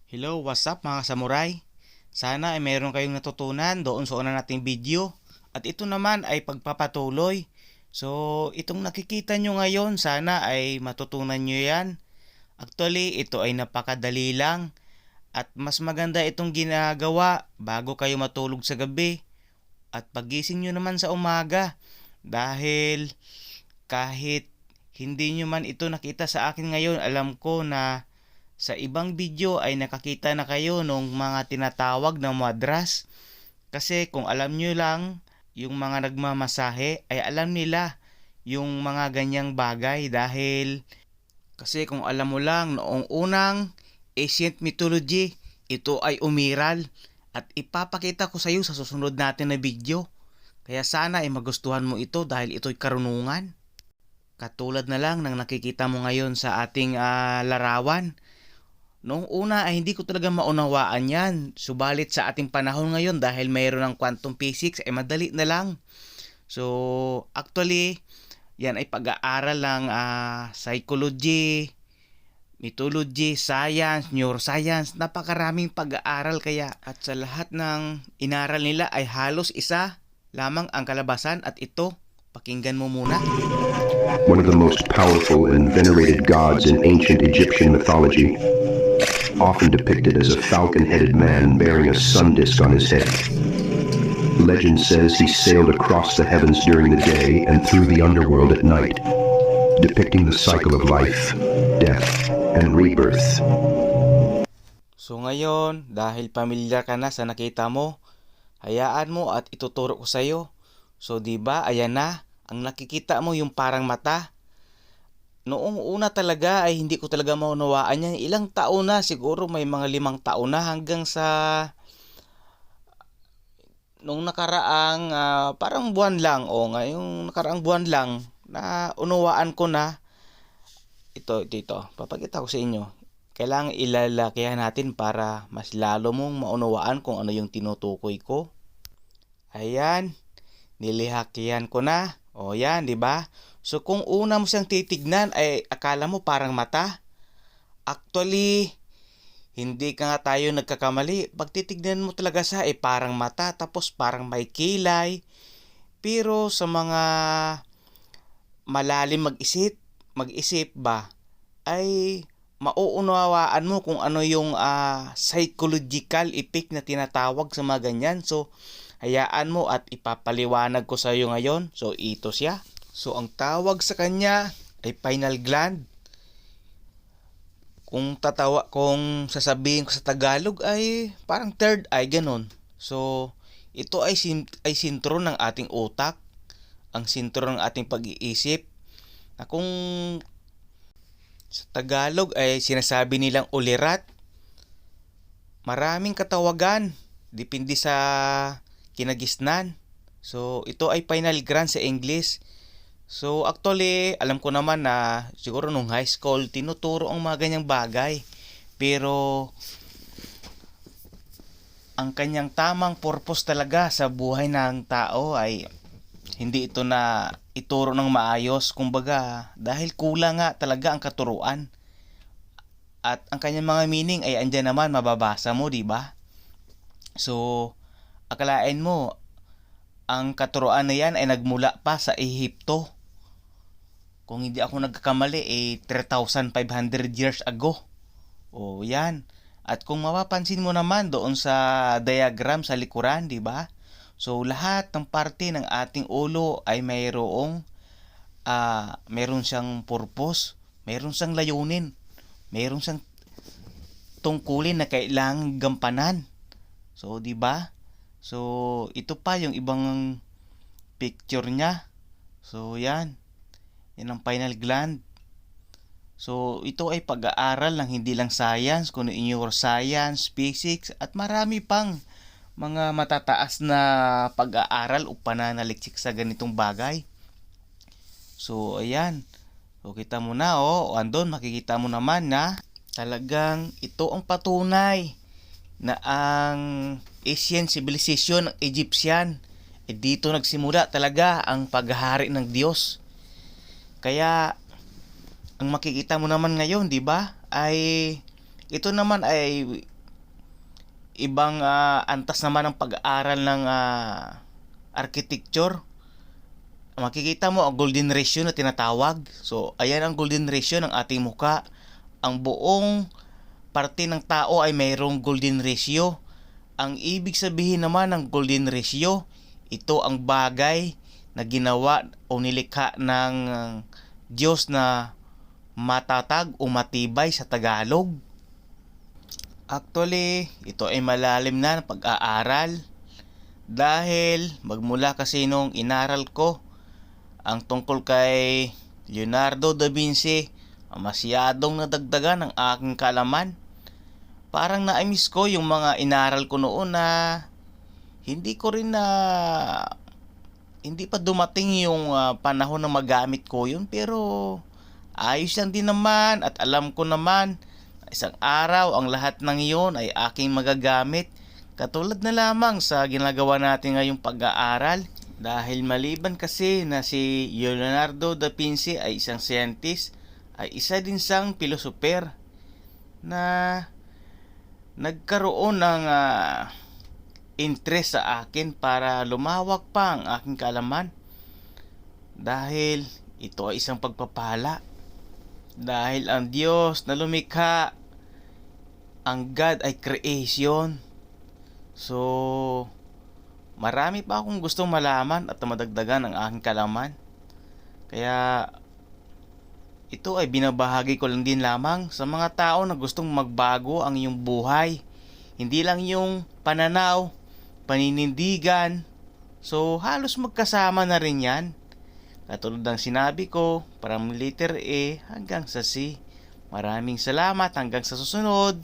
Hello, what's up mga samurai? Sana ay mayroon kayong natutunan doon sa una nating video. At ito naman ay pagpapatuloy. So, itong nakikita nyo ngayon, sana ay matutunan nyo yan. Actually, ito ay napakadali lang. At mas maganda itong ginagawa bago kayo matulog sa gabi. At pagising nyo naman sa umaga. Dahil kahit hindi nyo man ito nakita sa akin ngayon, alam ko na sa ibang video ay nakakita na kayo ng mga tinatawag na madras. Kasi kung alam nyo lang, yung mga nagmamasahe ay alam nila yung mga ganyang bagay. Dahil kasi kung alam mo lang, noong unang ancient mythology, ito ay umiral. At ipapakita ko sa iyo sa susunod natin na video. Kaya sana ay magustuhan mo ito dahil ito'y karunungan. Katulad na lang ng nakikita mo ngayon sa ating larawan. Noong una ay hindi ko talaga maunawaan yan. Subalit sa ating panahon ngayon dahil mayroon ng quantum physics ay madali na lang. So actually yan ay pag-aaral ng psychology, mythology, science, neuroscience. Napakaraming pag-aaral kaya at sa lahat ng inaral nila ay halos isa lamang ang kalabasan at ito, pakinggan mo muna. One of the most powerful and venerated gods in ancient Egyptian mythology, often depicted as a falcon-headed man bearing a sun disk on his head. Legend says he sailed across the heavens during the day and through the underworld at night, depicting the cycle of life, death, and rebirth. So ngayon, dahil pamilyar ka na sa nakita mo, hayaan mo at ituturo ko sa iyo. So 'di ba, ayan na, ang nakikita mo yung parang mata. Noong una talaga ay hindi ko talaga maunawaan yan. Ilang taon na, siguro may mga 5 taon na hanggang sa nung nakaraang parang buwan lang o ngayong nakaraang buwan lang na unawaan ko na ito. Papakita ko sa inyo. Kailangan ilalakihan natin para mas lalo mong maunawaan kung ano yung tinutukoy ko. Ayan, nilihakihan ko na. O yan, di ba? So kung una mo siyang titignan ay akala mo parang mata. Actually, hindi ka nga tayo nagkakamali. Pag titignan mo talaga siya ay parang mata tapos parang may kilay. Pero sa mga malalim mag-isip ba ay mauunawaan mo kung ano yung psychological effect na tinatawag sa mga ganyan. So hayaan mo at ipapaliwanag ko sa iyo ngayon. So ito siya. So ang tawag sa kanya ay pineal gland. Kung sasabihin ko sa Tagalog ay parang third eye ganon. So ito ay sintro ng ating utak, ang sintro ng ating pag-iisip. Na kung sa Tagalog ay sinasabi nilang ulirat, maraming katawagan depende sa kinagisnan. So ito ay pineal gland sa English. So actually, alam ko naman na siguro nung high school tinuturo ang mga ganyang bagay. Pero ang kanyang tamang purpose talaga sa buhay ng tao ay hindi ito na ituro ng maayos. Kumbaga, dahil kulang nga talaga ang katuruan. At ang kanyang mga meaning ay andyan naman, mababasa mo, di ba? So, akalain mo, ang katuruan na yan ay nagmula pa sa Ehipto. Kung hindi ako nagkakamali, 3,500 years ago. O yan. At kung mapapansin mo naman doon sa diagram sa likuran, di ba? So lahat ng parte ng ating ulo ay meron siyang purpose, meron siyang layunin, meron siyang tungkulin na kailangang gampanan. So di ba? So ito pa yung ibang picture niya. So yan. Yan ang pineal gland. So ito ay pag-aaral ng hindi lang science, kundi neuroscience, physics at marami pang mga matataas na pag-aaral o pananaliksik sa ganitong bagay. So ayan. So kita mo na andun makikita mo naman na talagang ito ang patunay na ang Asian civilization ng Egyptian dito nagsimula talaga ang paghahari ng Diyos. Kaya ang makikita mo naman ngayon, 'di ba? Ay ito naman ay ibang antas naman ng pag-aaral ng architecture. Makikita mo ang golden ratio na tinatawag. So, ayan ang golden ratio ng ating muka. Ang buong parte ng tao ay mayroong golden ratio. Ang ibig sabihin naman ng golden ratio, ito ang bagay na ginawa o nilikha ng Diyos na matatag o matibay sa Tagalog. Actually, ito ay malalim na pag-aaral dahil magmula kasi nung inaral ko ang tungkol kay Leonardo da Vinci, masyadong nadagdagan ang aking kaalaman. Parang na-miss ko yung mga inaral ko noon na hindi ko rin hindi pa dumating yung panahon na magamit ko yun, pero ayos lang din naman at alam ko naman isang araw ang lahat ng iyon ay aking magagamit, katulad na lamang sa ginagawa natin ngayong pag-aaral. Dahil maliban kasi na si Leonardo da Vinci ay isang scientist, ay isa din siyang pilosoper na nagkaroon ng interest sa akin para lumawak pa ang aking kaalaman. Dahil ito ay isang pagpapala. Dahil ang Diyos na lumikha, ang God ay creation. So, marami pa akong gustong malaman at madagdagan ang aking kaalaman. Kaya ito ay binabahagi ko lang din lamang sa mga tao na gustong magbago ang iyong buhay. Hindi lang yung pananaw, paninindigan. So halos magkasama na rin yan. Katulad ng sinabi ko, from letter A hanggang sa C. Maraming salamat, hanggang sa susunod.